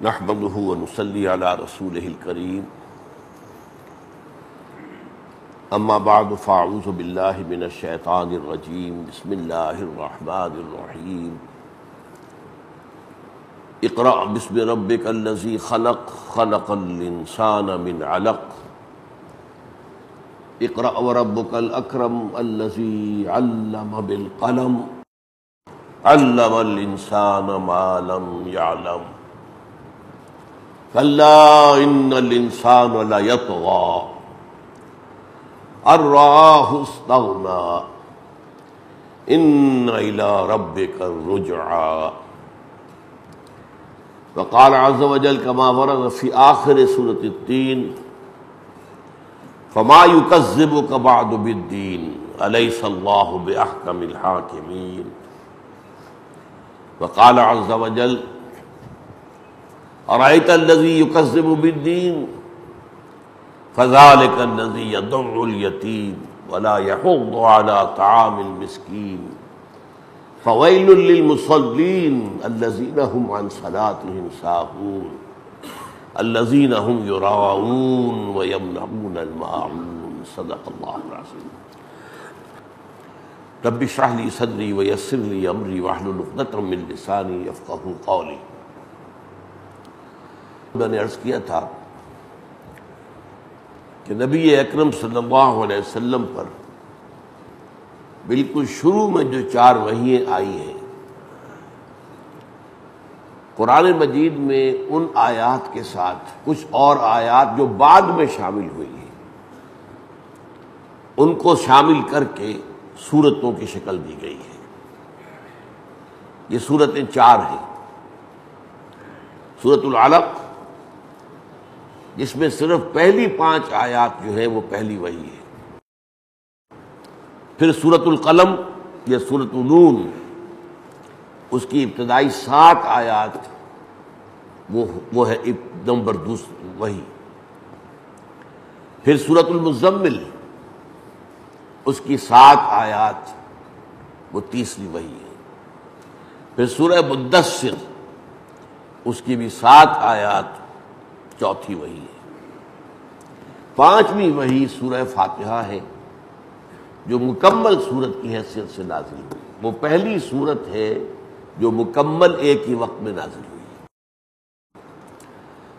نحمده ونصلي على رسوله الكريم اما بعد فاعوذ بالله من الشیطان الرجیم بسم اللہ الرحمن الرحیم اقرأ بسم ربک الذی خلق خلق الانسان من علق اقرأ وربک الاکرم الذی علم بالقلم علم الانسان ما لم يعلم کلا ان الانسان لیطغی ان رآہ استغنی ان الی ربک الرجعی وقال عز وجل كما ورد في آخر سورة التين فما يكذبك بعد بالدين أليس الله بأحكم الحاكمين وقال عز وجل أرأيت الذي يكذب بالدين فذلك الذي يدع اليتيم ولا يحض على طعام المسكين فويل للمصلين الذين هم عن صلاتهم ساهون الذين هم يراءون ويمنعون الماعون صدق الله العظيم رب اشرح لي صدري ويسر لي أمري واحلل عقدة من لساني يفقهوا قولي. میں نے عرض کیا تھا کہ نبی اکرم صلی اللہ علیہ وسلم پر بالکل شروع میں جو 4 وحییں آئی ہیں، قرآن مجید میں ان آیات کے ساتھ کچھ اور آیات جو بعد میں شامل ہوئی ہیں ان کو شامل کر کے سورتوں کی شکل دی گئی ہے. یہ سورتیں 4 ہیں. سورۃ العلق جس میں صرف پہلی 5 آیات جو ہے وہ پہلی وحی ہے. پھر سورۃ القلم یا سورۃ نون اس کی ابتدائی 7 آیات وہ ہے نمبر 2 وحی. پھر سورۃ المزمل اس کی 7 آیات وہ تیسری وحی ہے. پھر سورہ مدثر اس کی بھی 7 آیات چوتھی وحی ہے. 5ویں وحی سورہ فاتحہ ہے جو مکمل سورت کی حیثیت سے نازل ہوئی. وہ پہلی سورت ہے جو مکمل ایک ہی وقت میں نازل ہوئی.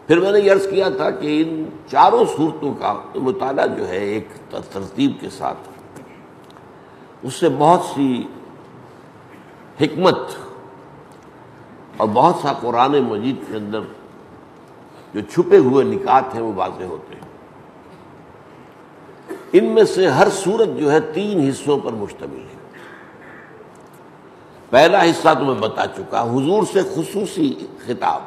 پھر میں نے یہ عرض کیا تھا کہ ان 4 سورتوں کا مطالعہ جو ہے ایک ترتیب کے ساتھ اس سے بہت سی حکمت اور بہت سا قرآن مجید کے اندر جو چھپے ہوئے نکات ہیں وہ واضح ہوتے ہیں. ان میں سے ہر سورت جو ہے 3 حصوں پر مشتمل ہے. پہلا حصہ تو میں بتا چکا، حضور سے خصوصی خطاب.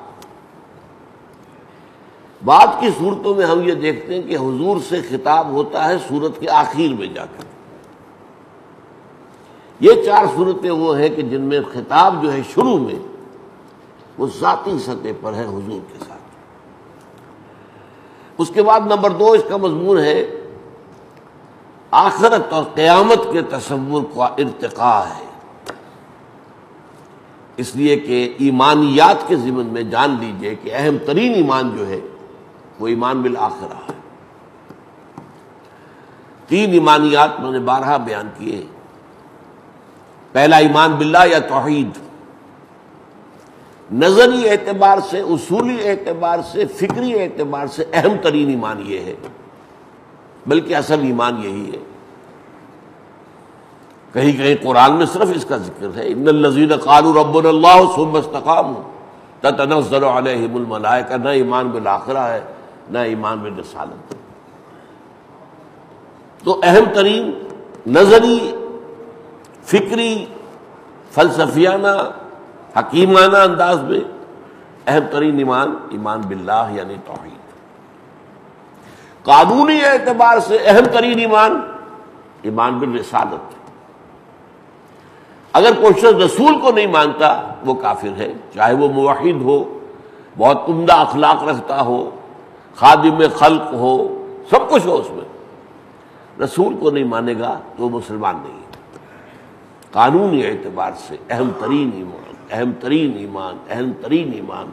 بعد کی صورتوں میں ہم یہ دیکھتے ہیں کہ حضور سے خطاب ہوتا ہے سورت کے آخر میں جا کر. یہ 4 صورتیں وہ ہیں کہ جن میں خطاب جو ہے شروع میں وہ ذاتی سطح پر ہے حضور کے ساتھ. اس کے بعد نمبر 2 اس کا مضمون ہے آخرت اور قیامت کے تصور کا ارتقاء ہے. اس لیے کہ ایمانیات کے ضمن میں جان لیجئے کہ اہم ترین ایمان جو ہے وہ ایمان بالآخرہ ہے. 3 ایمانیات میں نے 12 بیان کیے. پہلا ایمان باللہ یا توحید، نظری اعتبار سے، اصولی اعتبار سے، فکری اعتبار سے اہم ترین ایمان یہ ہے، بلکہ اصل ایمان یہی ہے. کہیں کہیں قرآن میں صرف اس کا ذکر ہے، ان الذین قالوا ربنا اللہ ثم استقاموا تتنزل علیہم الملائکہ. نہ ایمان بالآخرہ ہے نہ ایمان بالرسالت. تو اہم ترین نظری، فکری، فلسفیانہ، حکیمانہ انداز میں اہم ترین ایمان ایمان باللہ یعنی توحید. قانونی اعتبار سے اہم ترین ایمان ایمان بالرسالت. اگر کوئی شخص رسول کو نہیں مانتا وہ کافر ہے، چاہے وہ موحد ہو، بہت عمدہ اخلاق رکھتا ہو، خادم خلق ہو، سب کچھ ہو اس میں، رسول کو نہیں مانے گا تو وہ مسلمان نہیں ہے. قانونی اعتبار سے اہم ترین ایمان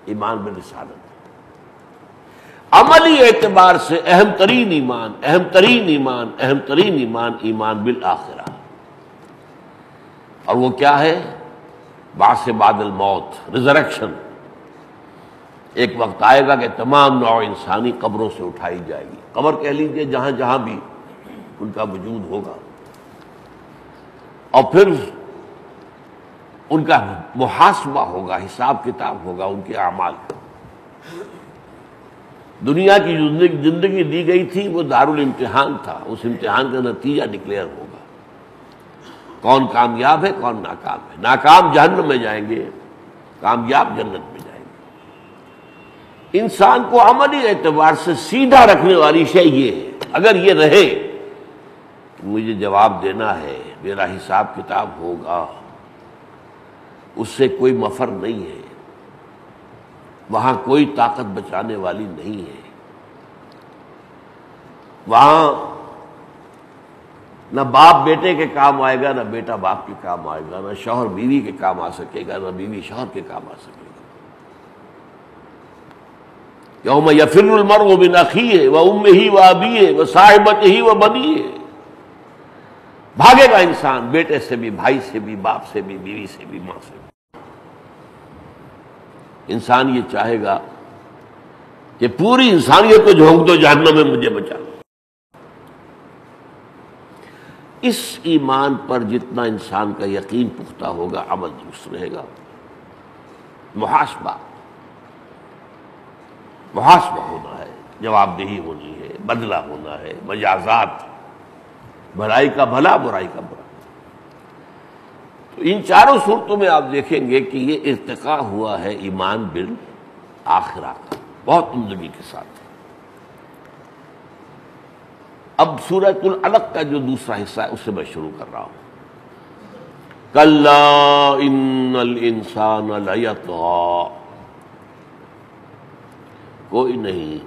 ایمان بالرسالت۔ عملی اعتبار سے اہم ترین ایمان ایمان بالآخرہ، اور وہ کیا ہے؟ بعث بعد الموت، ریزریکشن۔ ایک وقت آئے گا کہ تمام نوع انسانی قبروں سے اٹھائی جائے گی، قبر کہہ لیجیے جہاں جہاں بھی ان کا وجود ہوگا، اور پھر ان کا محاسبہ ہوگا، حساب کتاب ہوگا ان کے اعمال کا۔ دنیا کی جو زندگی دی گئی تھی وہ دارالامتحان تھا، اس امتحان کا نتیجہ ڈکلیئر ہوگا، کون کامیاب ہے کون ناکام ہے۔ ناکام جہنم میں جائیں گے، کامیاب جنت میں جائیں گے۔ انسان کو عملی اعتبار سے سیدھا رکھنے والی شے یہ ہے، اگر یہ رہے کہ مجھے جواب دینا ہے، میرا حساب کتاب ہوگا، اس سے کوئی مفر نہیں ہے، وہاں کوئی طاقت بچانے والی نہیں ہے، وہاں نہ باپ بیٹے کے کام آئے گا، نہ بیٹا باپ کے کام آئے گا، نہ شوہر بیوی کے کام آ سکے گا، نہ بیوی شوہر کے کام آ سکے گا۔ یوم یفر المرء من اخیہ وامہ وابیہ وصاحبتہ وبنیہ، بھاگے گا انسان بیٹے سے بھی، بھائی سے بھی، باپ سے بھی، بیوی سے بھی، ماں سے بھی۔ انسان یہ چاہے گا کہ پوری انسانیت کو جھونک دو جہنم میں، مجھے بچا لو۔ اس ایمان پر جتنا انسان کا یقین پختہ ہوگا، عمل درست رہے گا۔ محاسبہ ہونا ہے، جواب دہی ہونی ہے، بدلہ ہونا ہے، مجازات، بھلائی کا بھلا، برائی کا برا۔ تو ان چاروں صورتوں میں آپ دیکھیں گے کہ یہ ارتقاء ہوا ہے ایمان بالآخرہ کا، بہت عمدگی کے ساتھ۔ اب سورۃ العلق کا جو دوسرا حصہ ہے اس سے میں شروع کر رہا ہوں۔ کلا ان الانسان لیطغی، کوئی نہیں،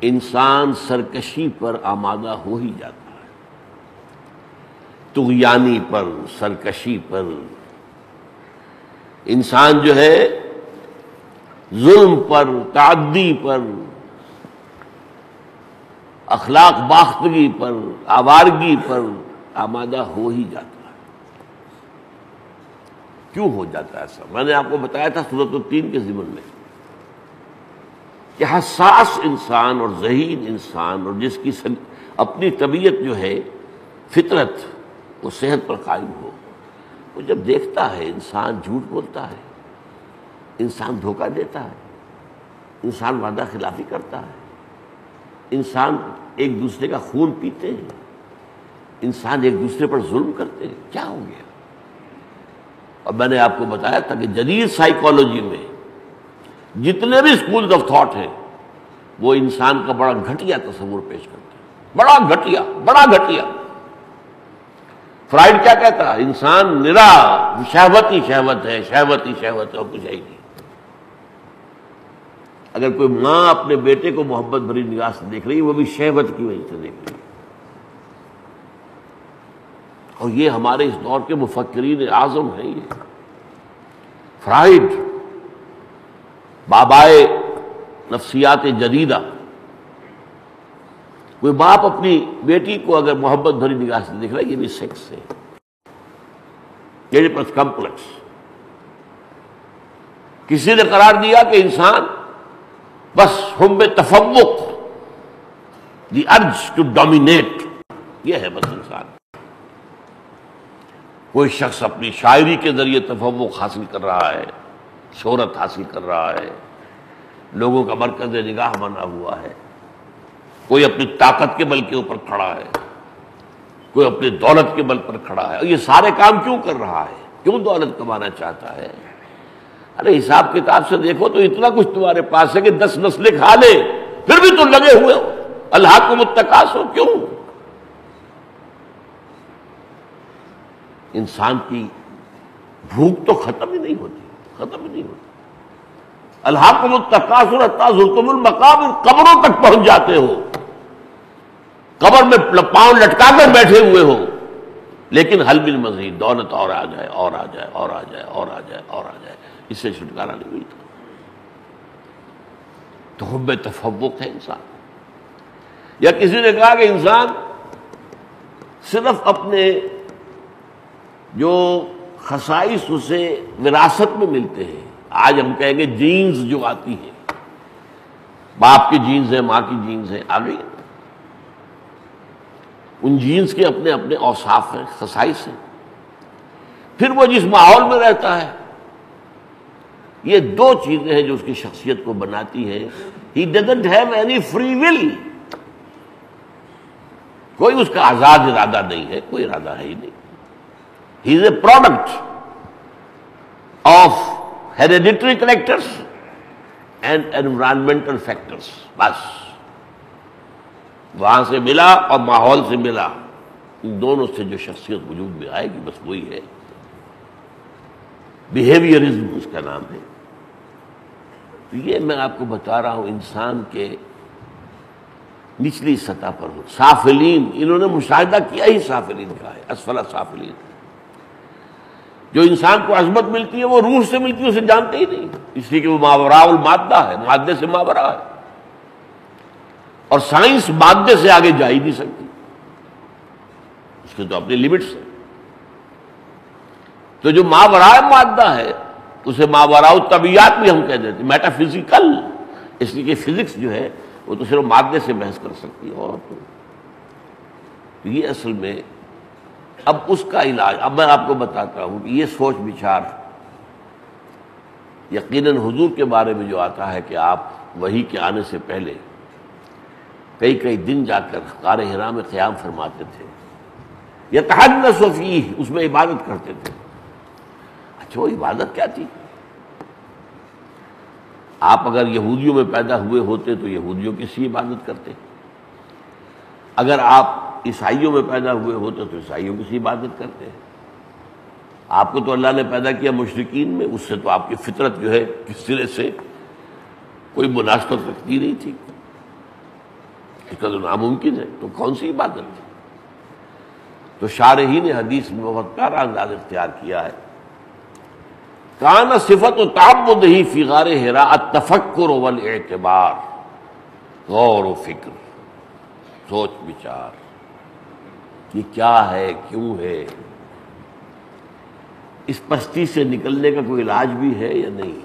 انسان سرکشی پر آمادہ ہو ہی جاتا ہے، طغیانی پر، سرکشی پر۔ انسان جو ہے ظلم پر، تعدی پر، اخلاق باختگی پر، آوارگی پر آمادہ ہو ہی جاتا ہے۔ کیوں ہو جاتا ہے ایسا؟ میں نے آپ کو بتایا تھا سورۃ التین کے ضمن میں کہ حساس انسان اور ذہین انسان، اور جس کی اپنی طبیعت جو ہے، فطرت، وہ صحت پر قائم ہو، وہ جب دیکھتا ہے انسان جھوٹ بولتا ہے، انسان دھوکہ دیتا ہے، انسان وعدہ خلافی کرتا ہے، انسان ایک دوسرے کا خون پیتے ہیں، انسان ایک دوسرے پر ظلم کرتے ہیں، کیا ہو گیا؟ اور میں نے آپ کو بتایا تھا کہ جدید سائیکالوجی میں جتنے بھی اسکولز آف تھاٹ ہیں وہ انسان کا بڑا گھٹیا تصور پیش کرتے ہیں، بڑا گھٹیا۔ فرائڈ کیا کہتا ہے؟ انسان نرا شہوت ہی شہوت ہے اور کچھ ہے ہی نہیں۔ اگر کوئی ماں اپنے بیٹے کو محبت بھری نگاہ سے دیکھ رہی ہے، وہ بھی شہوت کی وجہ سے دیکھ رہی ہے۔ اور یہ ہمارے اس دور کے مفکرین اعظم ہیں، یہ فرائڈ، بابائے نفسیات جدیدہ۔ کوئی باپ اپنی بیٹی کو اگر محبت بھری نگاہ سے دیکھ رہا ہے، یہ بھی سیکس ہے، ایڈیپس کمپلیکس۔ کسی نے قرار دیا کہ انسان بس حب تفوق، دی ارج ٹو ڈومینیٹ، یہ ہے بس انسان۔ کوئی شخص اپنی شاعری کے ذریعے تفوق حاصل کر رہا ہے، شہرت حاصل کر رہا ہے، لوگوں کا مرکز نگاہ بنا ہوا ہے، کوئی اپنی طاقت کے بل کے اوپر کھڑا ہے، کوئی اپنی دولت کے بل پر کھڑا ہے۔ اور یہ سارے کام کیوں کر رہا ہے؟ کیوں دولت کمانا چاہتا ہے؟ ارے حساب کتاب سے دیکھو تو اتنا کچھ تمہارے پاس ہے کہ 10 نسلیں کھا لے، پھر بھی تم لگے ہوئے ہو، الہاکم التکاثر۔ کیوں؟ انسان کی بھوک تو ختم ہی نہیں ہوتی۔ الہاکم التکاثر حتی زرتم المقابر، قبروں تک پہنچ جاتے ہو، قبر میں پاؤں لٹکا کر بیٹھے ہوئے ہو، لیکن حل من مزید، دولت اور آ جائے اور آ جائے اور آ جائے اور آ جائے اور آ جائے، اس سے چھٹکارا نہیں ملتا۔ تو حب تفوق ہے انسان۔ یا کسی نے کہا کہ انسان صرف اپنے جو خصائص اسے وراثت میں ملتے ہیں، آج ہم کہیں گے جینز جو آتی ہیں، باپ کی جینز ہیں، ماں کی جینز ہیں، آ گئی، ان جینز کے اپنے اپنے اوصاف ہیں، خصائص ہیں۔ پھر وہ جس ماحول میں رہتا ہے، یہ دو چیزیں ہیں جو اس کی شخصیت کو بناتی ہیں۔ He doesn't have any free will, کوئی اس کا آزاد ارادہ نہیں ہے، کوئی ارادہ ہے ہی نہیں۔ He is a product of hereditary characters and environmental factors, بس وہاں سے ملا اور ماحول سے ملا، ان دونوں سے جو شخصیت وجود میں آئے گی بس وہی ہے۔ بیہیویئرزم اس کا نام ہے۔ تو یہ میں آپ کو بتا رہا ہوں انسان کے نچلی سطح پر ہو۔ سافلین، انہوں نے مشاہدہ کیا ہی سافلین کا ہے، اسفل سافلین۔ جو انسان کو عظمت ملتی ہے وہ روح سے ملتی ہے، اسے جانتے ہی نہیں، اس لیے کہ وہ ماوراء المادہ ہے، مادے سے ماوراء ہے، اور سائنس مادے سے آگے جا ہی نہیں سکتی، اس کے تو اپنے لمٹس ہیں۔ تو جو ماوراء مادہ ہے اسے ماوراء الطبیعیات بھی ہم کہہ دیتے ہیں، میٹا فزیکل، اس لیے کہ فزکس جو ہے وہ تو صرف مادے سے بحث کر سکتی ہے، اور تو یہ اصل میں اب اس کا علاج، اب میں آپ کو بتاتا ہوں کہ یہ سوچ بچار یقیناً حضور کے بارے میں جو آتا ہے کہ آپ وحی کے آنے سے پہلے کئی کئی دن جا کر غار حرا میں قیام فرماتے تھے، یتحنث فیہ، اس میں عبادت کرتے تھے۔ اچھا وہ عبادت کیا تھی؟ آپ اگر یہودیوں میں پیدا ہوئے ہوتے تو یہودیوں کی سی عبادت کرتے، اگر آپ عیسائیوں میں پیدا ہوئے ہوتے تو عیسائیوں کی سی عبادت کرتے۔ آپ کو تو اللہ نے پیدا کیا مشرکین میں، اس سے تو آپ کی فطرت جو ہے کس سرے سے کوئی مناسبت رکھتی نہیں تھی، اس کا تو ناممکن ہے، تو کون سی عبادت تھی؟ تو شارحین حدیث میں بہت پیارا انداز اختیار کیا ہے، کان صفت تعبدہ فی غار حرا التفکر والاعتبار، غور و فکر، سوچ بچار، یہ کیا ہے، کیوں ہے، اس پستی سے نکلنے کا کوئی علاج بھی ہے یا نہیں؟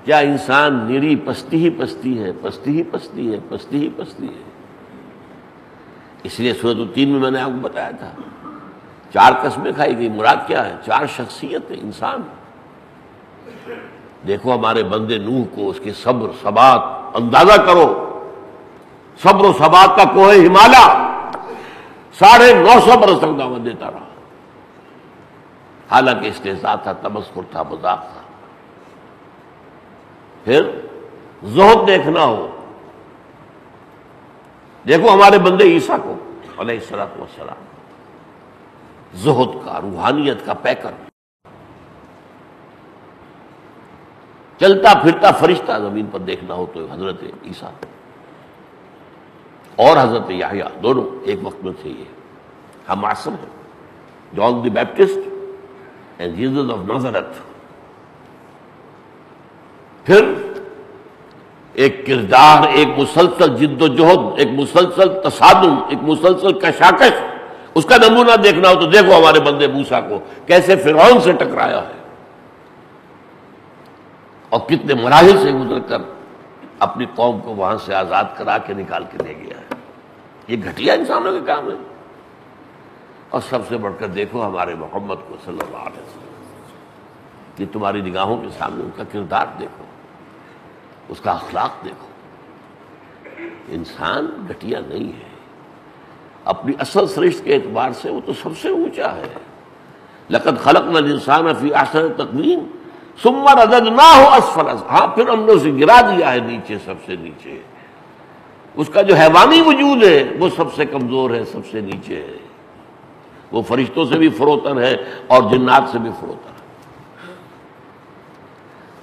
کیا انسان نری پستی ہی پستی ہے، پستی ہی پستی ہے، پستی ہی پستی ہے؟ اس لیے سورۃ التین میں نے آپ کو بتایا تھا 4 قسمیں کھائی گئی، مراد کیا ہے؟ 4 شخصیتیں انسان۔ دیکھو ہمارے بندے نوح کو، اس کے صبر ثبات اندازہ کرو، صبر و ثبات کا کوہ ہمالیہ 950 برس تک دعوت دیتا رہا، حالانکہ استہزاء تھا، تمسخر تھا، مذاق تھا۔ پھر زہد دیکھنا ہو، دیکھو ہمارے بندے عیسیٰ کو علیہ الصلوۃ والسلام، زہد کا، روحانیت کا پیکر، چلتا پھرتا فرشتہ زمین پر دیکھنا ہو تو حضرت عیسیٰ اور حضرت یحییٰ دونوں ایک وقت میں تھے، یہ ہم معصوم ہیں، جان دی بیپٹسٹ اینڈ جیسس آف نازارتھ۔ پھر ایک کردار، ایک مسلسل جد و جہد، ایک مسلسل تصادم، ایک مسلسل کشاکش، اس کا نمونہ دیکھنا ہو تو دیکھو ہمارے بندے موسیٰ کو کیسے فرعون سے ٹکرایا ہے اور کتنے مراحل سے گزر کر اپنی قوم کو وہاں سے آزاد کرا کے نکال کے لے گیا ہے۔ یہ گھٹیا انسانوں کے کام ہے۔ اور سب سے بڑھ کر دیکھو ہمارے محمد کو صلی اللہ علیہ وسلم، یہ تمہاری نگاہوں کے سامنے ان کا کردار دیکھو، اس کا اخلاق دیکھو۔ انسان گھٹیا نہیں ہے، اپنی اصل سرشت کے اعتبار سے وہ تو سب سے اونچا ہے۔ لقد خلقنا الانسان فی احسن تقویم ثم رددناہ اسفل، ہاں پھر ہم نے اسے گرا دیا ہے نیچے، سب سے نیچے۔ اس کا جو حیوانی وجود ہے وہ سب سے کمزور ہے، سب سے نیچے ہے، وہ فرشتوں سے بھی فروتر ہے اور جنات سے بھی فروتر ہے۔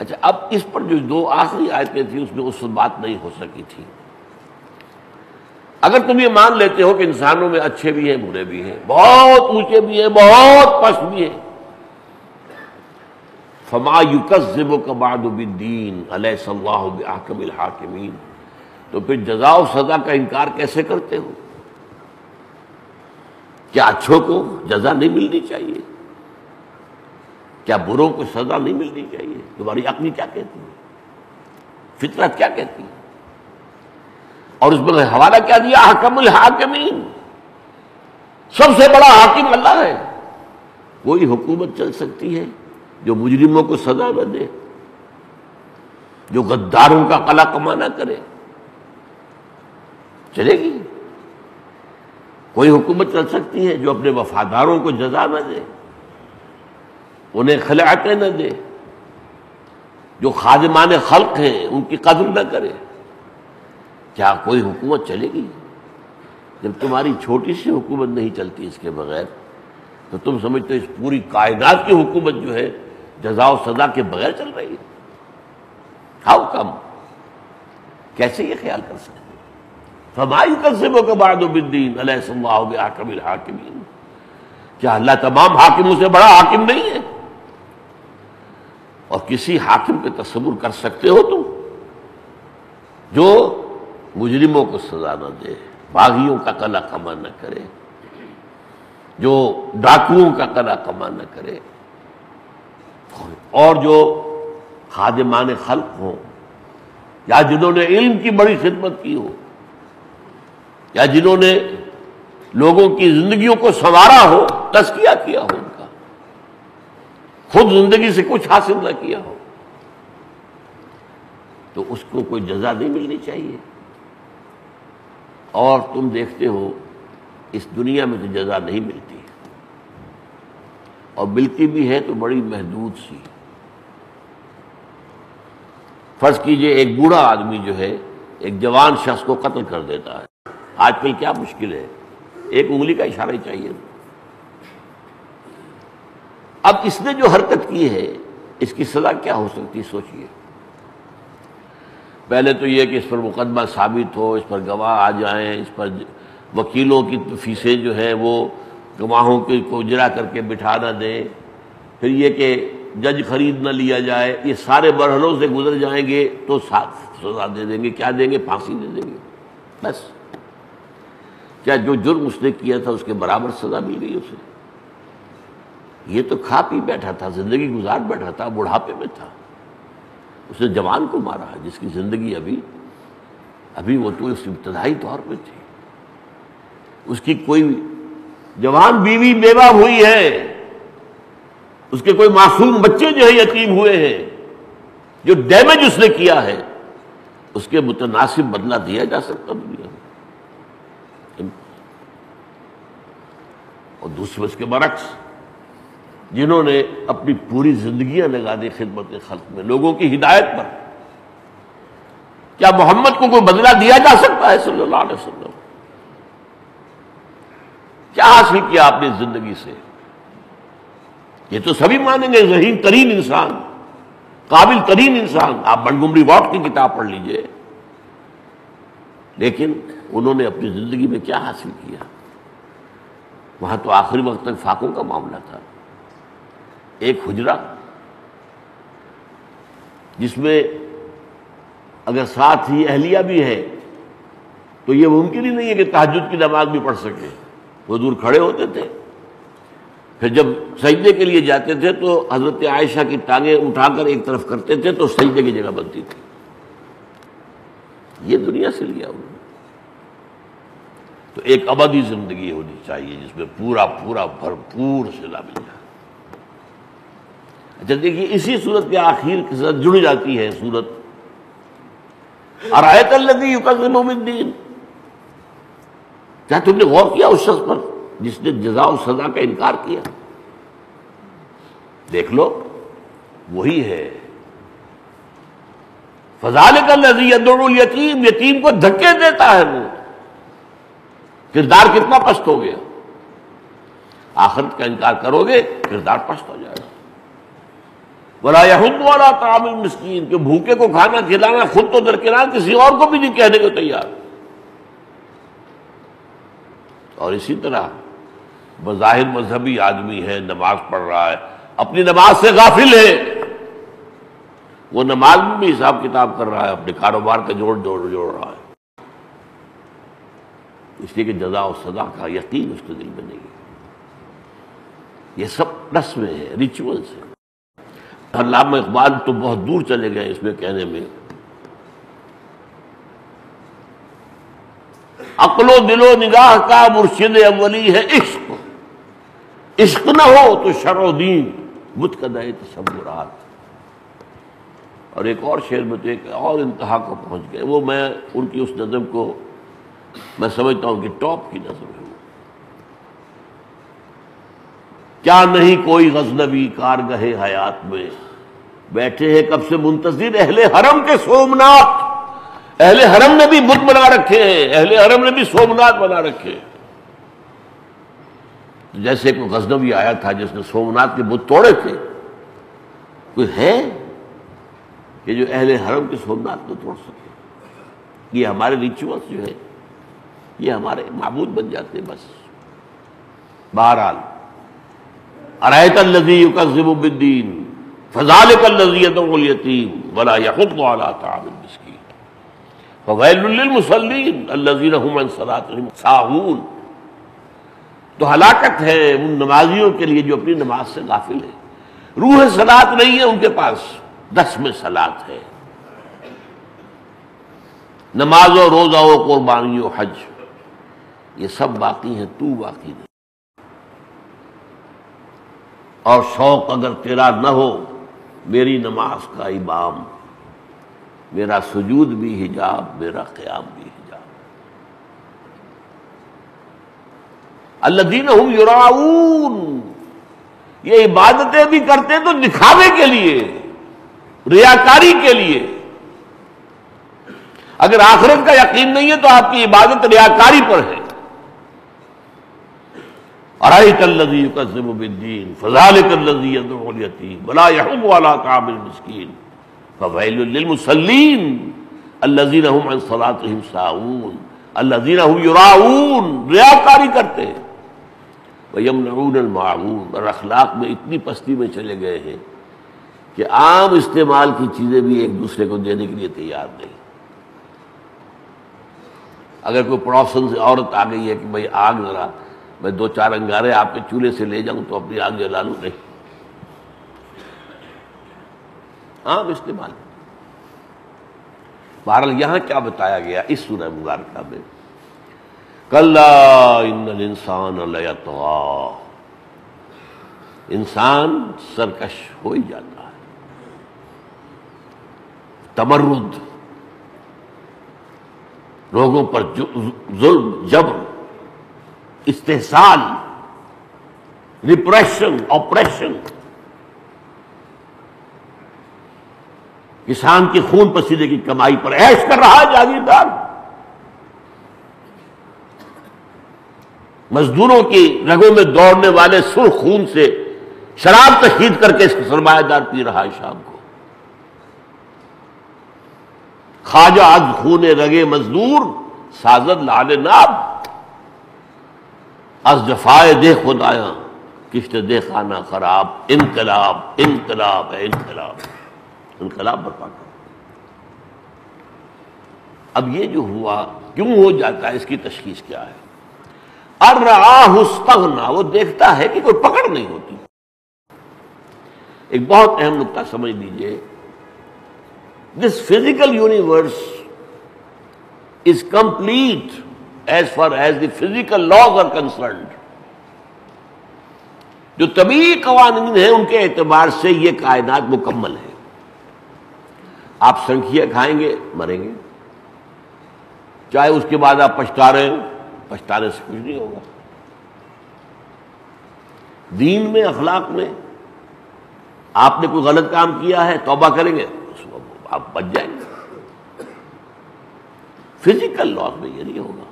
اچھا اب اس پر جو 2 آخری آیتیں تھیں اس میں اس وقت بات نہیں ہو سکی تھی۔ اگر تم یہ مان لیتے ہو کہ انسانوں میں اچھے بھی ہیں برے بھی ہیں، بہت اونچے بھی ہیں بہت پست بھی ہیں، فما یکذبک بعد بالدین الیس اللہ باحکم الحاکمین، تو پھر جزا و سزا کا انکار کیسے کرتے ہو؟ کیا اچھوں کو جزا نہیں ملنی چاہیے؟ کیا بروں کو سزا نہیں ملنی چاہیے؟ تمہاری عقل کیا کہتی ہے؟ فطرت کیا کہتی ہے؟ اور اس میں حوالہ کیا دیا؟ حکم الحاکمین، سب سے بڑا حاکم اللہ ہے۔ کوئی حکومت چل سکتی ہے جو مجرموں کو سزا نہ دے، جو غداروں کا قلع کما نہ کرے؟ چلے گی؟ کوئی حکومت چل سکتی ہے جو اپنے وفاداروں کو جزا نہ دے، انہیں خلعتیں نہ دے، جو خادمان خلق ہیں ان کی قدر نہ کرے؟ کیا کوئی حکومت چلے گی؟ جب تمہاری چھوٹی سی حکومت نہیں چلتی اس کے بغیر، تو تم سمجھتے ہو اس پوری کائنات کی حکومت جو ہے جزا و سزا کے بغیر چل رہی ہے؟ How come? کیسے یہ خیال کر سکتے؟ فما یکذبک بعد بالدین الیس اللہ باحکم الحاکمین، کیا اللہ تمام حاکموں سے بڑا حاکم نہیں ہے؟ اور کسی حاکم پہ تصور کر سکتے ہو تم جو مجرموں کو سزا نہ دے، باغیوں کا قلع کما نہ کرے، جو ڈاکوؤں کا قلع کما نہ کرے، اور جو خادمان خلق ہوں، یا جنہوں نے علم کی بڑی خدمت کی ہو، یا جنہوں نے لوگوں کی زندگیوں کو سنوارا ہو، تزکیہ کیا ہو ان کا، خود زندگی سے کچھ حاصل نہ کیا ہو، تو اس کو کوئی جزا نہیں ملنی چاہیے؟ اور تم دیکھتے ہو اس دنیا میں تو جزا نہیں ملتی، اور ملتی بھی ہے تو بڑی محدود سی۔ فرض کیجئے ایک بوڑھا آدمی جو ہے ایک جوان شخص کو قتل کر دیتا ہے، آج کل کیا مشکل ہے، ایک انگلی کا اشارہ ہی چاہیے۔ اب اس نے جو حرکت کی ہے اس کی سزا کیا ہو سکتی ہے؟ سوچئے۔ پہلے تو یہ کہ اس پر مقدمہ ثابت ہو، اس پر گواہ آ جائیں، اس پر وکیلوں کی فیسیں جو ہے وہ گواہوں کو اجرا کر کے بٹھا نہ دیں، پھر یہ کہ جج خرید نہ لیا جائے، یہ سارے مرحلوں سے گزر جائیں گے تو سزا دے دیں گے۔ کیا دیں گے؟ پھانسی دے دیں گے، بس۔ کیا جو جرم اس نے کیا تھا اس کے برابر سزا مل گئی اسے؟ یہ تو کھا پی بیٹھا تھا، زندگی گزار بیٹھا تھا، بڑھاپے میں تھا، اس نے جوان کو مارا جس کی زندگی ابھی وہ تو اس ابتدائی طور پہ تھی، اس کی کوئی جوان بیوی بیوہ ہوئی ہے، اس کے کوئی معصوم بچے جو ہیں یتیم ہوئے ہیں، جو ڈیمیج اس نے کیا ہے اس کے متناسب بدلہ دیا جا سکتا دنیا میں۔ اور دوسرے اس کے برعکس جنہوں نے اپنی پوری زندگیاں لگا دی خدمت خلق میں، لوگوں کی ہدایت پر، کیا محمد کو کوئی بدلہ دیا جا سکتا ہے صلی اللہ علیہ وسلم؟ کیا حاصل کیا آپ نے زندگی سے؟ یہ تو سبھی مانیں گے، ذہین ترین انسان، قابل ترین انسان، آپ منٹگومری واٹ کی کتاب پڑھ لیجئے، لیکن انہوں نے اپنی زندگی میں کیا حاصل کیا؟ وہاں تو آخری وقت تک فاقوں کا معاملہ تھا، ایک حجرہ جس میں اگر ساتھ ہی اہلیہ بھی ہے تو یہ ممکن ہی نہیں ہے کہ تہجد کی نماز بھی پڑھ سکے۔ حضور کھڑے ہوتے تھے، پھر جب سجدے کے لیے جاتے تھے تو حضرت عائشہ کی ٹانگیں اٹھا کر ایک طرف کرتے تھے تو سجدے کی جگہ بنتی تھی۔ یہ دنیا سے لیا انہوں نے۔ تو ایک ابدی زندگی ہونی چاہیے جس میں پورا بھرپور صلہ مل جائے۔ اچھا دیکھیے، اسی صورت کے آخر کے ساتھ جڑ جاتی ہے صورت ارأیت الذی یکذب بالدین۔ کیا تم نے غور کیا اس شخص پر جس نے جزا و سزا کا انکار کیا؟ دیکھ لو وہی ہے۔ فذلک الذی یدعو الیتیم، یتیم کو دھکے دیتا ہے وہ۔ کردار کتنا پست ہو گیا، آخرت کا انکار کرو گے کردار پست ہو جائے گا۔ ولا یحض علی طعام المسکین، کہ بھوکے کو کھانا کھلانا خود تو درکنار، کسی اور کو بھی نہیں کہنے کو تیار۔ اور اسی طرح بظاہر مذہبی آدمی ہے، نماز پڑھ رہا ہے، اپنی نماز سے غافل ہے، وہ نماز میں بھی حساب کتاب کر رہا ہے، اپنے کاروبار کا جوڑ رہا ہے، اس لیے کہ جزا و سزا کا یقین اس کے دل میں نہیں ہے۔ یہ سب رسمیں ہیں، ریچولز ہیں۔ علامہ اقبال تو بہت دور چلے گئے اس میں کہنے میں، عقل و دل و نگاہ کا مرشد اولی ہے عشق، عشق نہ ہو تو شرع و دین متقدع تصورات۔ اور ایک اور شعر میں تو ایک اور انتہا کو پہنچ گئے، وہ میں ان کی اس نظم کو میں سمجھتا ہوں کہ ٹاپ کی نظم ہے۔ کیا نہیں کوئی غزنوی کارگہ حیات میں، بیٹھے ہیں کب سے منتظر اہل حرم کے سومنات۔ اہل حرم نے بھی بت بنا رکھے ہیں، اہل حرم نے بھی سومنات بنا رکھے ہیں۔ جیسے کوئی غزنوی آیا تھا جس نے سومنات کے بت توڑے تھے، کوئی ہے کہ جو اہل حرم کے سومنات کو توڑ سکے؟ یہ ہمارے ریچولز جو ہے یہ ہمارے معبود بن جاتے ہیں بس۔ بہرحال ارأیت الذی یکذب بالدین فذلک الذی یدعو الیتیم ولا یحض علی طعام المسکین فویل للمصلین الذین هم عن صلاتهم ساہون۔ تو ہلاکت ہے ان نمازیوں کے لیے جو اپنی نماز سے غافل ہے، روح صلاۃ نہیں ہے ان کے پاس، رسم صلاۃ ہے، نماز و روزہ و قربانی و حج یہ سب باقی ہیں، تو باقی نہیں۔ اور شوق اگر تیرا نہ ہو میری نماز کا امام، میرا سجود بھی حجاب، میرا قیام بھی حجاب۔ الذین هم یراؤون، یہ عبادتیں بھی کرتے تو دکھاوے کے لیے، ریاکاری کے لیے۔ اگر آخرت کا یقین نہیں ہے تو آپ کی عبادت ریاکاری پر ہے۔ ارأیت الذی یکذب بالدین فذلک الذی یدعو الیتیم ولا یحض علی طعام المسکین فویل للمصلین الذین هم عن صلاتهم ساہون الذین هم یراؤون، ریاکاری کرتے ہیں، ویمنعون الماعون، اور اخلاق میں اتنی پستی میں چلے گئے ہیں کہ عام استعمال کی چیزیں بھی ایک دوسرے کو دینے کے لیے تیار نہیں۔ اگر کوئی پڑوسن سے عورت آ گئی ہے کہ بھئی آگ ذرا میں 2-4 انگارے آپ کے چولہے سے لے جاؤں تو اپنی آگ جلا لوں، نہیں، عام استعمال۔ بہرحال یہاں کیا بتایا گیا اس سورہ مبارکہ میں، کلا ان الانسان لیطغی، انسان سرکش ہو ہی جاتا ہے، تمرد، لوگوں پر ظلم، جبر، استحصال، ریپریشن، آپریشن، کسان کی خون پسینے کی کمائی پر عیش کر رہا ہے جاگیردار، مزدوروں کی رگوں میں دوڑنے والے سرخ خون سے شراب تشہیر کر کے اس کا سرمایہ دار پی رہا ہے شام کو۔ خواجہ از خون رگے مزدور سازد لعل ناب، از جفائے دے خدایاں کشت دے خانہ خراب، انقلاب انقلاب ہے انقلاب، انقلاب برپا کر۔ اب یہ جو ہوا کیوں ہو جاتا ہے، اس کی تشخیص کیا ہے؟ ارآہ استغنیٰ، وہ دیکھتا ہے کہ کوئی پکڑ نہیں ہوتی۔ ایک بہت اہم نقطہ سمجھ لیجئے، this physical universe is complete as far as the physical laws are concerned۔ جو طبیعی قوانین ہیں ان کے اعتبار سے یہ کائنات مکمل ہے۔ آپ سنکھیا کھائیں گے مریں گے، چاہے اس کے بعد آپ پچھتا رہے ہوں، پچھتانے سے کچھ نہیں ہوگا۔ دین میں، اخلاق میں آپ نے کوئی غلط کام کیا ہے، توبہ کریں گے آپ بچ جائیں گے۔ فزیکل لاس میں یہ نہیں ہوگا،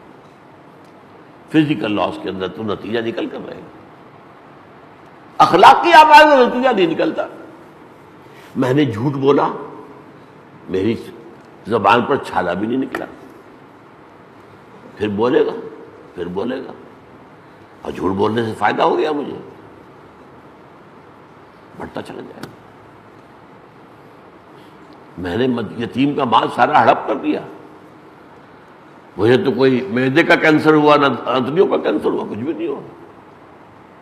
فزیکل لاس کے اندر تو نتیجہ نکل کر رہے گا، اخلاقی اعمال میں نتیجہ نہیں نکلتا۔ میں نے جھوٹ بولا، میری زبان پر چھالا بھی نہیں نکلا، پھر بولے گا، پھر بولے گا، اور جھوٹ بولنے سے فائدہ ہو گیا مجھے، بڑھتا چلا جائے گا۔ میں نے یتیم کا مال سارا ہڑپ کر دیا، مجھے تو کوئی معدے کا کینسر ہوا نہ آنتڑیوں کا کینسر ہوا، کچھ بھی نہیں ہوا،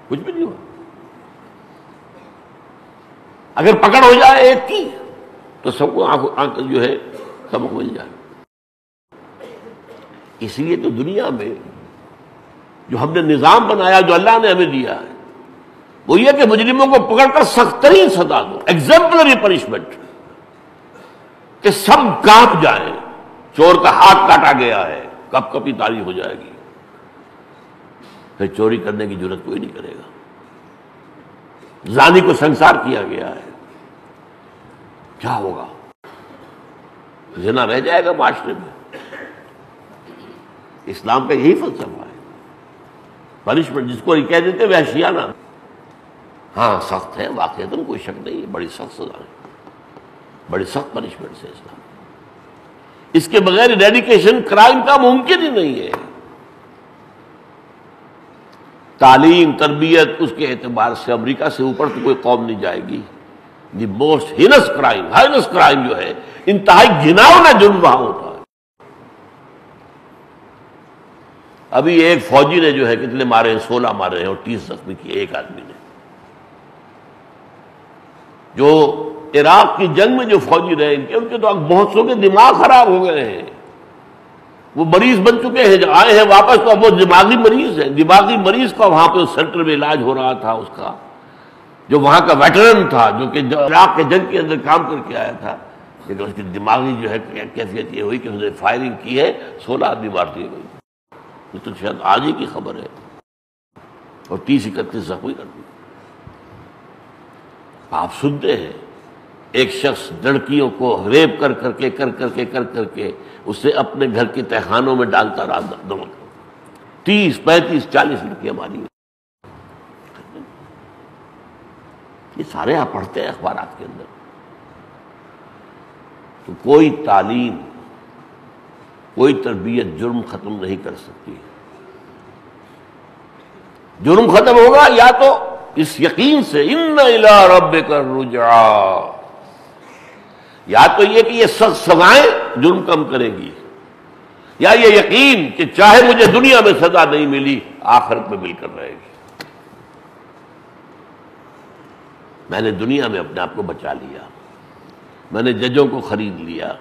کچھ بھی نہیں ہوا۔ اگر پکڑ ہو جائے ایک کی تو سب کو آنکھ جو ہے سبق مل جائے۔ اس لیے تو دنیا میں جو ہم نے نظام بنایا، جو اللہ نے ہمیں دیا ہے، وہ یہ کہ مجرموں کو پکڑ کر سخت ترین سزا دو، ایگزمپلری پنشمنٹ، کہ سب کانپ جائیں۔ چور کا ہاتھ کاٹا گیا ہے، کب کبھی تاریخ ہو جائے گی، پھر چوری کرنے کی جرت کوئی نہیں کرے گا۔ زانی کو سنسار کیا گیا ہے، کیا ہوگا؟ زنا رہ جائے گا معاشرے میں۔ اسلام کا یہی فلسفہ ہے، پنشمنٹ جس کو کہہ دیتے وحشیانہ۔ ہاں سخت ہے واقعتاً، کوئی شک نہیں ہے، بڑی سخت سزا ہے، بڑی سخت پنشمنٹ ہے اسلام۔ اس کے بغیر ایریڈیکیشن کرائم کا ممکن ہی نہیں ہے۔ تعلیم تربیت اس کے اعتبار سے امریکہ سے اوپر تو کوئی قوم نہیں جائے گی۔ دی موسٹ ہینس کرائم جو ہے، انتہائی گھناؤنا جرم وہاں ہوتا ہے۔ ابھی ایک فوجی نے جو ہے کتنے مارے ہیں، 16 مارے ہیں اور 30 زخمی کیے ایک آدمی نے۔ جو عراق کی جنگ میں جو فوجی رہے ان کے تو بہت سو کے دماغ خراب ہو گئے ہیں، وہ مریض بن چکے ہیں، جب آئے ہیں واپس تو اب وہ دماغی مریض ہے۔ دماغی مریض کا وہاں پہ سینٹر میں علاج ہو رہا تھا، اس کا جو وہاں کا ویٹرن تھا، جو کہ عراق کے جنگ کے اندر کام کر کے آیا تھا، لیکن اس کی دماغی جو ہے کیفیت یہ ہوئی کہ اس نے فائرنگ کی ہے، 16 آدمی مار دیے گئے۔ یہ تو شاید آج ہی کی خبر ہے، اور 30-31 زخمی کر دی۔ آپ سنتے ہیں ایک شخص لڑکیوں کو ریپ کر کے اسے اپنے گھر کے تہخانوں میں ڈالتا رہا، 30 35 40 لڑکیاں ماری۔ یہ سارے آپ پڑھتے ہیں اخبارات کے اندر۔ تو کوئی تعلیم، کوئی تربیت جرم ختم نہیں کر سکتی۔ جرم ختم ہوگا یا تو اس یقین سے ان الی ربک الرجعی، یا تو یہ کہ یہ سخت سزائیں جرم کم کرے گی، یا یہ یقین کہ چاہے مجھے دنیا میں سزا نہیں ملی آخرت میں مل کر رہے گی۔ میں نے دنیا میں اپنے آپ کو بچا لیا، میں نے ججوں کو خرید لیا،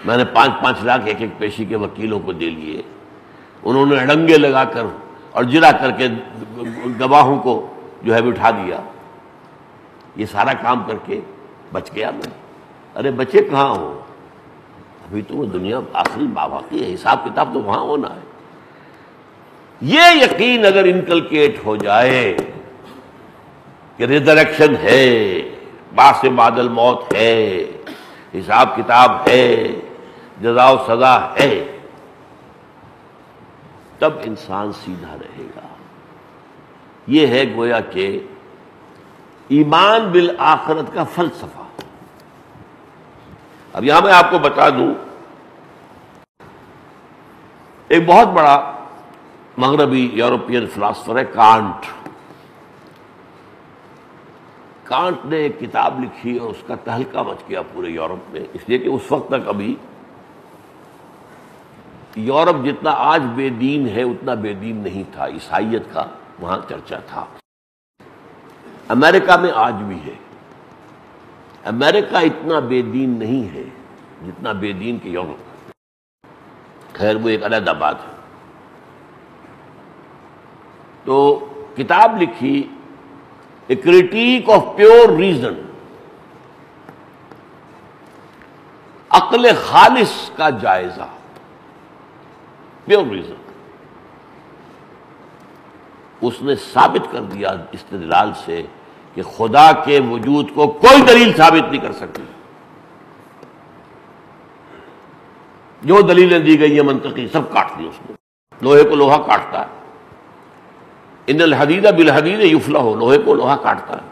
میں نے 5-5 لاکھ ایک پیشی کے وکیلوں کو دے لیے، انہوں نے اڑنگے لگا کر اور جرا کر کے گواہوں کو جو ہے بٹھا دیا۔ یہ سارا کام کر کے بچ گیا میں۔ ارے بچے کہاں ہو؟ ابھی تو وہ دنیا آخری باقی ہے، حساب کتاب تو وہاں ہونا ہے۔ یہ یقین اگر انکلکیٹ ہو جائے کہ ریزریکشن ہے، بعث بعد الموت ہے، حساب کتاب ہے، جزا و سزا ہے، تب انسان سیدھا رہے گا۔ یہ ہے گویا کہ ایمان بالآخرت کا فلسفہ۔ اب یہاں میں آپ کو بتا دوں، ایک بہت بڑا مغربی یورپین فلاسفر ہے کانٹ۔ کانٹ نے ایک کتاب لکھی اور اس کا تہلکہ مچ گیا پورے یورپ میں، اس لیے کہ اس وقت تک ابھی یورپ جتنا آج بے دین ہے اتنا بے دین نہیں تھا، عیسائیت کا وہاں چرچا تھا۔ امریکہ میں آج بھی ہے، امریکہ اتنا بے دین نہیں ہے جتنا بے دین کے یورپ۔ خیر وہ ایک علیحدہ بات ہے۔ تو کتاب لکھی اے کریٹیک آف پیور ریزن، عقل خالص کا جائزہ، پیور ریزن۔ اس نے ثابت کر دیا استدلال سے کہ خدا کے وجود کو کوئی دلیل ثابت نہیں کر سکتی۔ جو دلیلیں دی گئی ہیں منطقی سب کاٹ دی اس نے۔ لوہے کو لوہا کاٹتا ہے، ان الحدید بالحدید یفلح، لوہے کو لوہا کاٹتا ہے۔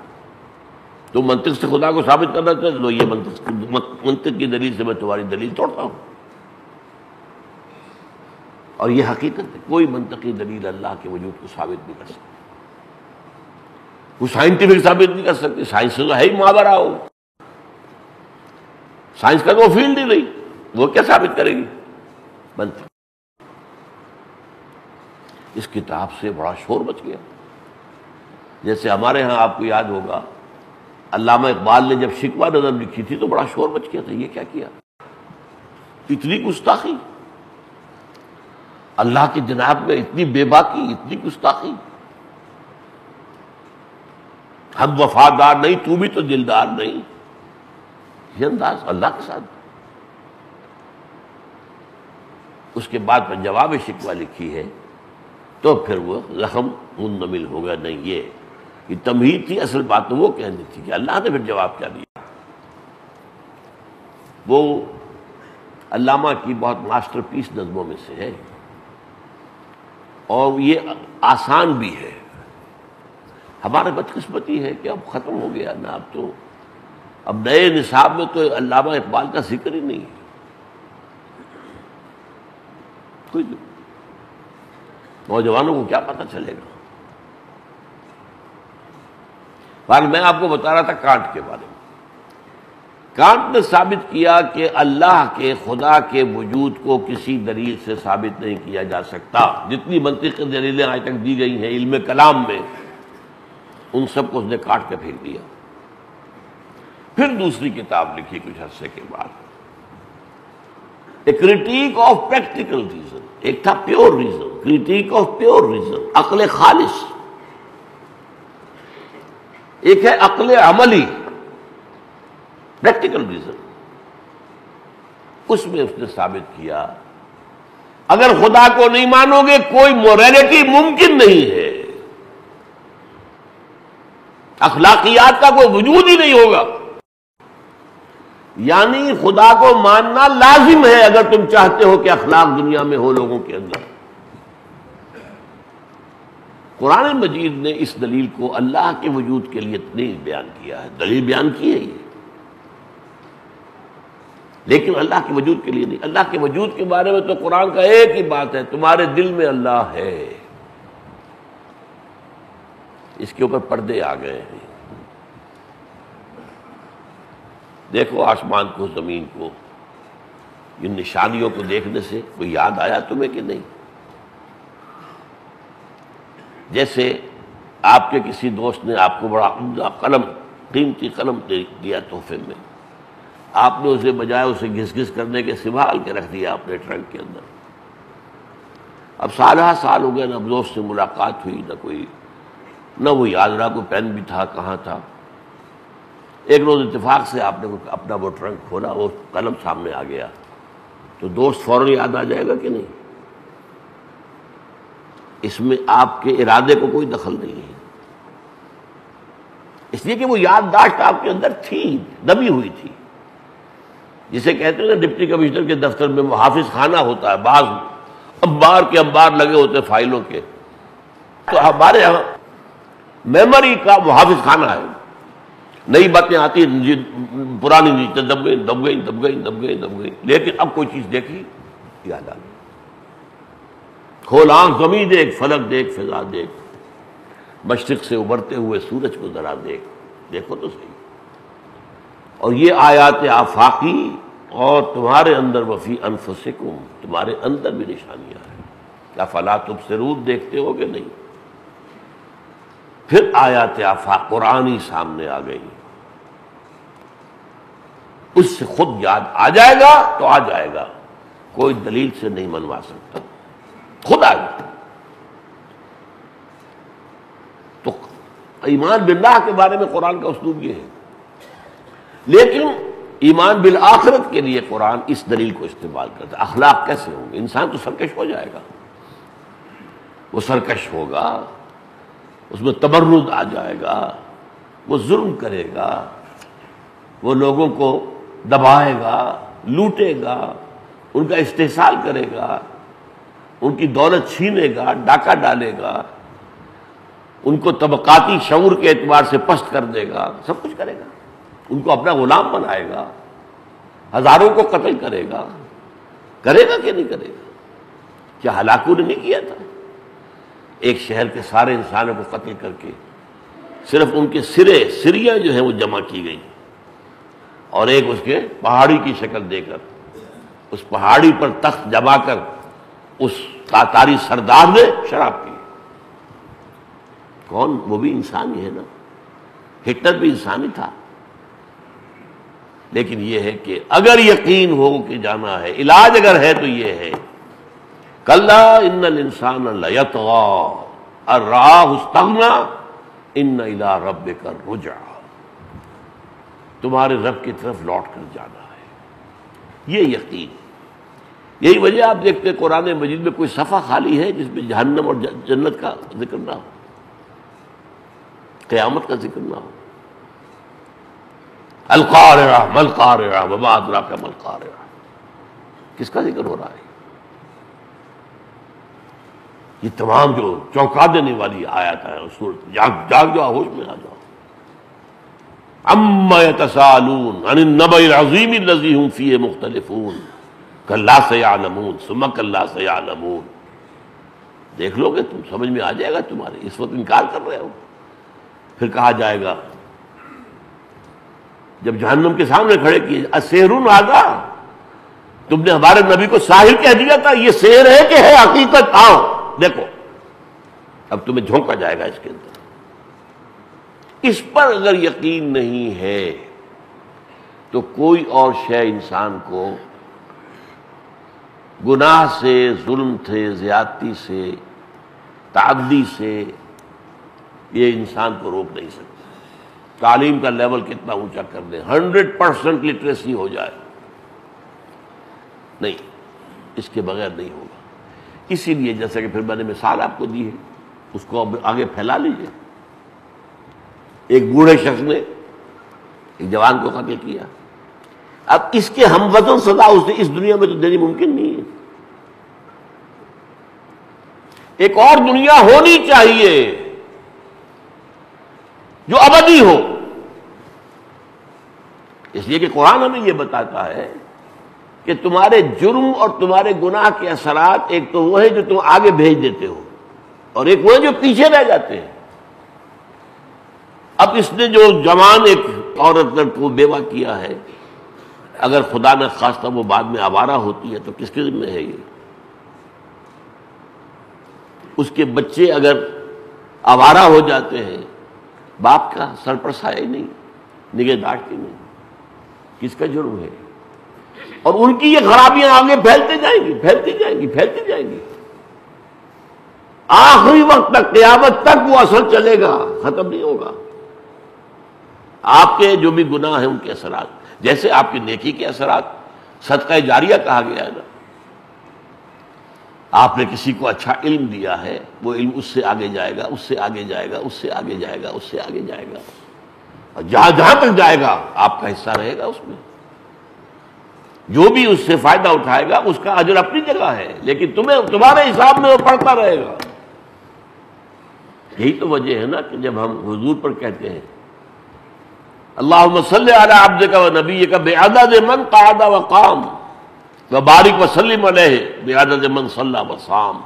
تو منطق سے خدا کو ثابت کرنا چاہتے لو، یہ منطق کی دلیل سے میں تمہاری دلیل توڑتا ہوں۔ اور یہ حقیقت ہے، کوئی منطقی دلیل اللہ کے وجود کو ثابت نہیں کر سکتی، وہ سائنٹیفک ثابت نہیں کر سکتی، سائنس تو ہے ہی ماورا ہو، سائنس کا تو وہ فیلڈ ہی نہیں، وہ کیا ثابت کرے گی منطق۔ اس کتاب سے بڑا شور مچ گیا، جیسے ہمارے ہاں آپ کو یاد ہوگا علامہ اقبال نے جب شکوہ نظم لکھی تھی تو بڑا شور مچ گیا تھا، یہ کیا کیا، اتنی گستاخی، اللہ کی جناب میں اتنی بے باکی، اتنی گستاخی، ہم وفادار نہیں تو بھی تو دلدار نہیں، یہ انداز اللہ کے ساتھ۔ اس کے بعد میں جواب شکوہ لکھی ہے تو پھر وہ زخم منمل ہو گیا، نہیں یہ تمہید تھی، اصل بات تو وہ کہنی تھی کہ اللہ نے پھر جواب کیا دیا۔ وہ علامہ کی بہت ماسٹر پیس نظموں میں سے ہے، اور یہ آسان بھی ہے۔ ہمارے بدقسمتی ہے کہ اب ختم ہو گیا نا، اب نئے نصاب میں تو علامہ اقبال کا ذکر ہی نہیں ہے، کوئی نوجوانوں کو کیا پتہ چلے گا۔ بہرحال میں آپ کو بتا رہا تھا کانٹ کے بارے میں۔ کانٹ نے ثابت کیا کہ اللہ کے، خدا کے وجود کو کسی دلیل سے ثابت نہیں کیا جا سکتا، جتنی منطقی دلیلیں آج تک دی گئی ہیں علم کلام میں، ان سب کو اس نے کاٹ کے پھینک دیا۔ پھر دوسری کتاب لکھی کچھ عرصے کے بعد، اے کریٹیک آف پریکٹیکل ریزن، ایک تھا pure reason, critique of pure reason, عقل خالص، ایک ہے عقل عملی، پریکٹیکل ریزن۔ اس میں اس نے ثابت کیا اگر خدا کو نہیں مانو گے کوئی موریلٹی ممکن نہیں ہے، اخلاقیات کا کوئی وجود ہی نہیں ہوگا، یعنی خدا کو ماننا لازم ہے اگر تم چاہتے ہو کہ اخلاق دنیا میں ہو لوگوں کے اندر۔ قرآن مجید نے اس دلیل کو اللہ کے وجود کے لیے نہیں بیان کیا ہے، دلیل بیان کی ہے یہ، لیکن اللہ کے وجود کے لیے نہیں۔ اللہ کے وجود کے بارے میں تو قرآن کا ایک ہی بات ہے، تمہارے دل میں اللہ ہے، اس کے اوپر پردے آ گئے ہیں۔ دیکھو آسمان کو، زمین کو، ان نشانیوں کو دیکھنے سے کوئی یاد آیا تمہیں کہ نہیں؟ جیسے آپ کے کسی دوست نے آپ کو بڑا عمدہ قلم، قیمتی قلم دیا تحفے میں، آپ نے اسے بجائے اسے گھس گھس کرنے کے سنبھال کے رکھ دیا اپنے ٹرنک کے اندر۔ اب سالہ سال ہو گئے، نہ دوست سے ملاقات ہوئی، نہ وہ یاد رہا کوئی پین بھی تھا کہاں تھا۔ ایک روز اتفاق سے آپ نے اپنا وہ ٹرنک کھولا، وہ قلم سامنے آ گیا، تو دوست فوراً یاد آ جائے گا کہ نہیں؟ اس میں آپ کے ارادے کو کوئی دخل نہیں ہے، اس لیے کہ وہ یادداشت آپ کے اندر تھی، دبی ہوئی تھی۔ جسے کہتے ہیں نا ڈپٹی کمشنر کے دفتر میں محافظ خانہ ہوتا ہے، بعض انبار کے انبار لگے ہوتے ہیں فائلوں کے، تو ہمارے یہاں میموری کا محافظ خانہ ہے، نئی باتیں آتی پرانی نیچے دب گئی، لیکن اب کوئی چیز دیکھی یاد آ گئی، کھول آنکھ زمین دیکھ، فلک دیکھ، فضا دیکھ، مشرق سے ابھرتے ہوئے سورج کو ذرا دیکھو تو صحیح۔ اور یہ آیات آفاقی اور تمہارے اندر وفی انفسکم، تمہارے اندر بھی نشانیاں ہیں، کیا فلا تبصرون، دیکھتے ہو کہ نہیں؟ پھر آیات آفاق قرآنی سامنے آ گئی، اس سے خود یاد آ جائے گا تو آ جائے گا، کوئی دلیل سے نہیں منوا سکتا، خود آ گیا۔ تو ایمان باللہ کے بارے میں قرآن کا اسلوب یہ ہے، لیکن ایمان بالآخرت کے لیے قرآن اس دلیل کو استعمال کرتا ہے۔ اخلاق کیسے ہوں گے؟ انسان تو سرکش ہو جائے گا، وہ سرکش ہوگا، اس میں تبرد آ جائے گا، وہ ظلم کرے گا، وہ لوگوں کو دبائے گا، لوٹے گا، ان کا استحصال کرے گا، ان کی دولت چھینے گا، ڈاکہ ڈالے گا، ان کو طبقاتی شعور کے اعتبار سے پست کر دے گا، سب کچھ کرے گا، ان کو اپنا غلام بنائے گا، ہزاروں کو قتل کرے گا کہ نہیں کرے گا؟ کیا ہلاکو نے نہیں کیا تھا؟ ایک شہر کے سارے انسانوں کو قتل کر کے صرف ان کے سریاں جو ہیں وہ جمع کی گئی، اور ایک اس کے پہاڑی کی شکل دے کر اس پہاڑی پر تخت جما کر اس تاتاری سردار نے شراب پی۔ کون؟ وہ بھی انسان ہی ہے نا، ہٹلر بھی انسان ہی تھا۔ لیکن یہ ہے کہ اگر یقین ہو کہ جانا ہے، علاج اگر ہے تو یہ ہے کلا ان الانسان لیطغی ان رآہ استغنی ان الی ربک الرجعی، تمہارے رب کی طرف لوٹ کر جانا ہے، یہ یقین۔ یہی وجہ آپ دیکھتے ہیں قرآن مجید میں کوئی صفحہ خالی ہے جس میں جہنم اور جنت کا ذکر نہ ہو، قیامت کا ذکر نہ ہو۔ القارعہ ما القارعہ وما ادراک ما القارعہ، کس کا ذکر ہو رہا ہے؟ یہ تمام جو چونکا دینے والی آیات ہے، سورۃ جاگ جو ہوش میں آ جاؤ۔ عما یتساءلون عن النبأ العظیم الذی هم فیہ مختلفون کلا سیعلمون ثم کلا سیعلمون۔ دیکھ لو گے تم، سمجھ میں آ جائے گا تمہارے، اس وقت انکار کر رہے ہو۔ پھر کہا جائے گا جب جہنم کے سامنے کھڑے کیے، السحر ھذا، تم نے ہمارے نبی کو ساحر کہہ دیا تھا، یہ سحر ہے کہ ہے حقیقت؟ آؤ دیکھو۔ اب تمہیں جھونکا جائے گا اس کے اندر۔ اس پر اگر یقین نہیں ہے تو کوئی اور شے انسان کو گناہ سے، ظلم سے، زیادتی سے، تعدی سے یہ انسان کو روک نہیں سکتا۔ تعلیم کا لیول کتنا اونچا کر دیں، 100% لٹریسی ہو جائے، نہیں، اس کے بغیر نہیں ہوگا۔ اسی لیے جیسا کہ پھر میں نے مثال آپ کو دی ہے، اس کو اب آگے پھیلا لیجئے۔ ایک بوڑھے شخص نے ایک جوان کو قتل کیا، اب اس کے ہم وزن سزا اس نے اس دنیا میں تو دینی ممکن نہیں ہے۔ ایک اور دنیا ہونی چاہیے جو ابدی ہو، اس لیے کہ قرآن ہمیں یہ بتاتا ہے کہ تمہارے جرم اور تمہارے گناہ کے اثرات ایک تو وہ ہے جو تم آگے بھیج دیتے ہو، اور ایک وہ ہے جو پیچھے رہ جاتے ہیں۔ اب اس نے جو جوان ایک عورت کو بیوہ کیا ہے، اگر خدا نہ خواستہ وہ بعد میں آوارہ ہوتی ہے تو کس کے ذمہ ہے یہ؟ اس کے بچے اگر آوارہ ہو جاتے ہیں، باپ کا سر پر سایہ ہی نہیں، نگہداشت ہی نہیں، کس کا جرم ہے؟ اور ان کی یہ خرابیاں آگے پھیلتے جائیں گی، پھیلتی جائیں گی، پھیلتی جائیں گی، آخری وقت تک، قیامت تک وہ اثر چلے گا، ختم نہیں ہوگا۔ آپ کے جو بھی گناہ ہیں ان کے اثرات، جیسے آپ کی نیکی کے اثرات، صدقہ جاریہ کہا گیا ہے نا، آپ نے کسی کو اچھا علم دیا ہے، وہ علم اس سے آگے جائے گا، اس سے آگے جائے گا، اس سے آگے جائے گا، اس سے آگے جائے گا، اور جہاں جہاں تک جائے گا آپ کا حصہ رہے گا اس میں۔ جو بھی اس سے فائدہ اٹھائے گا اس کا اجر اپنی جگہ ہے، لیکن تمہارے حساب میں وہ پڑتا رہے گا۔ یہی تو وجہ ہے نا کہ جب ہم حضور پر کہتے ہیں اللہم صلی علی عبدک و نبیک بعدد من قعد وقام وبارک وسلم علیہ بعدد من صلی وصام،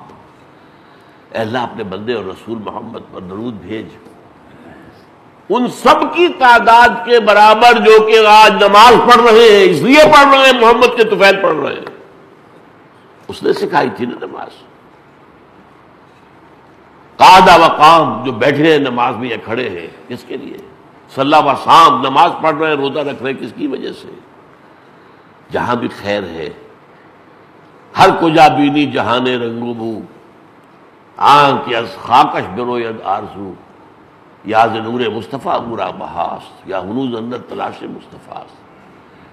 اے اللہ اپنے بندے اور رسول محمد پر درود بھیج ان سب کی تعداد کے برابر جو کہ آج نماز پڑھ رہے ہیں، اس لیے پڑھ رہے ہیں محمد کے طفیل پڑھ رہے ہیں، اس نے سکھائی تھی نا نماز۔ قعد وقام، جو بیٹھے ہیں نماز میں یا کھڑے ہیں، کس کے لیے؟ صلی وصام، نماز پڑھ رہے ہیں، روزہ رکھ رہے ہیں، کس کی وجہ سے؟ جہاں بھی خیر ہے، ہر کجا بینی جہان رنگ بو، آنکھ از خاکش بروید آرزو، یا ز نور مصطفیٰ برا بہاست، یا ہنوز اندر تلاش مصطفیٰ۔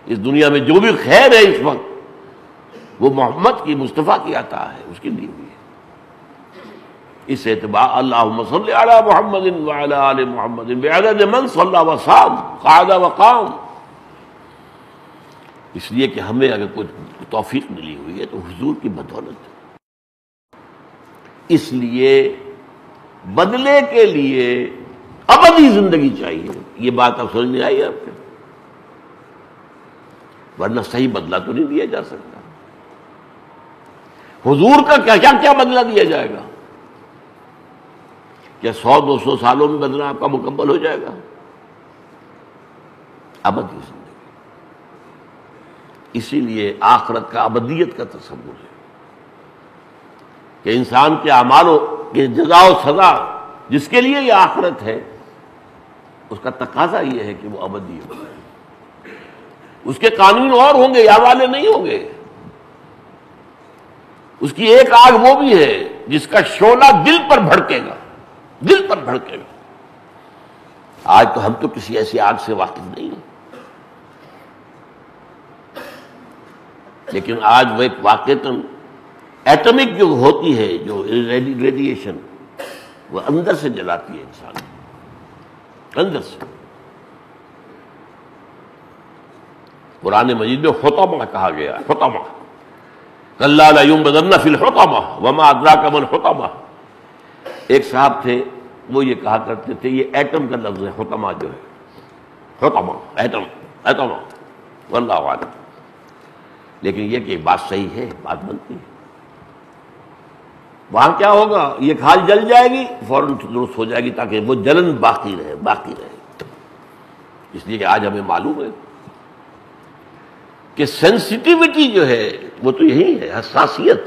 اس دنیا میں جو بھی خیر ہے اس وقت وہ محمد کی، مصطفیٰ کی عطا ہے، اس کی دی ہوئی ہے۔ اس اعتبار اللہم صلی علی محمد وعلی آل محمد بعدد من صلی وصام قعد وقام۔ اس لیے کہ ہمیں اگر کوئی توفیق ملی ہوئی ہے تو حضور کی بدولت ہے۔ اس لیے بدلے کے لیے ابدی زندگی چاہیے، یہ بات اب سمجھ میں آئی آپ کو؟ ورنہ صحیح بدلہ تو نہیں دیا جا سکتا۔ حضور کا کیا کیا بدلہ دیا جائے گا؟ کیا 100-200 سالوں میں بدلہ آپ کا مکمل ہو جائے گا؟ ابدی زندگی. اسی لیے آخرت کا ابدیت کا تصور ہے کہ انسان کے اعمالوں کے جزا و سزا جس کے لیے یہ آخرت ہے اس کا تقاضا یہ ہے کہ وہ ابدی ہو. اس کے قانون اور ہوں گے، یا والے نہیں ہوں گے. اس کی ایک آگ وہ بھی ہے جس کا شعلہ دل پر بھڑکے گا، دل پر بھڑکے گا. آج تو ہم تو کسی ایسی آگ سے واقف نہیں ہیں، لیکن آج وہ ایک واقعتاً ایٹمک جو ہوتی ہے، جو ریڈیشن، وہ اندر سے جلاتی ہے انسان، اندر سے. قرآن مجید میں حطمہ کہا گیا، حطمہ. کلا لینبذن فی الحطمہ وما ادراک ما الحطمہ. ایک صاحب تھے وہ یہ کہا کرتے تھے یہ ایٹم کا لفظ ہے، حطمہ جو ہے، حطمہ ایٹم، ایٹم، واللہ اعلم. لیکن یہ کہ بات صحیح ہے، بات بنتی ہے. وہاں کیا ہوگا؟ یہ کھال جل جائے گی، فوراً درست ہو جائے گی تاکہ وہ جلن باقی رہے، باقی رہے. اس لیے کہ آج ہمیں معلوم ہے کہ سینسٹیوٹی جو ہے وہ تو یہی ہے، حساسیت.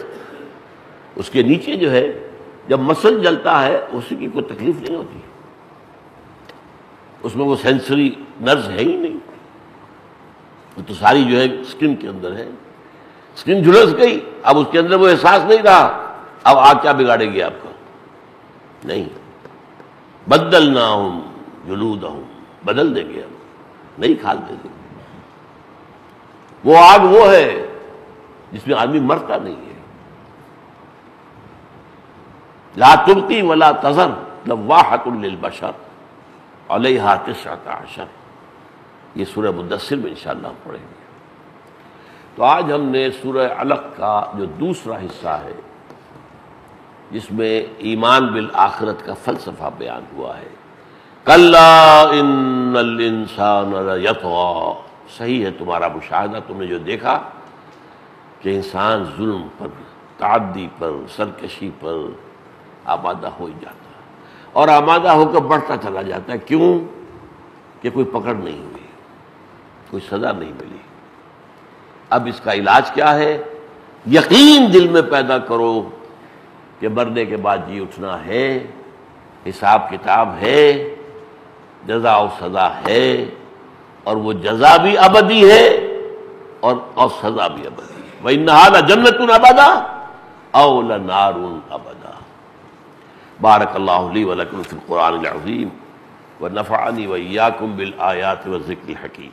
اس کے نیچے جو ہے جب مسل جلتا ہے اسی کی کوئی تکلیف نہیں ہوتی، اس میں وہ سینسری نرز ہے ہی نہیں. وہ تو ساری جو ہے اسکن کے اندر ہے. اسکن جھلس گئی، اب اس کے اندر وہ احساس نہیں رہا، اب آگ کیا بگاڑے گی آپ کا؟ نہیں. بدلناہم جلودہم، بدل دیں گے، ہم نہیں کھال دیں گے. وہ آگ وہ ہے جس میں آدمی مرتا نہیں ہے. لا تبقی ولا تذر لواحۃ للبشر علیہا 19. یہ سورہ مدثر میں انشاءاللہ ہم پڑھیں گے. تو آج ہم نے سورہ علق کا جو دوسرا حصہ ہے جس میں ایمان بالآخرت کا فلسفہ بیان ہوا ہے. کلا ان الانسان لیطغی. صحیح ہے تمہارا مشاہدہ، تم نے جو دیکھا کہ انسان ظلم پر، تعدی پر، سرکشی پر آمادہ ہو ہی جاتا ہے، اور آمادہ ہو کر بڑھتا چلا جاتا ہے. کیوں؟ کہ کوئی پکڑ نہیں ہوئی، کوئی سزا نہیں ملی. اب اس کا علاج کیا ہے؟ یقین دل میں پیدا کرو کہ مرنے کے بعد جی اٹھنا ہے، حساب کتاب ہے، جزا و سزا ہے، اور وہ جزا بھی ابدی ہے اور سزا بھی ابدی ہے. وَإِنَّهَا لَجَنَّةٌ أَبَدًا أَوْ لَنَارٌ أَبَدًا. بارک اللہ لی ولکم فی القرآن العظیم ونفعنی وإیاکم بالآیات والذکر الحکیم.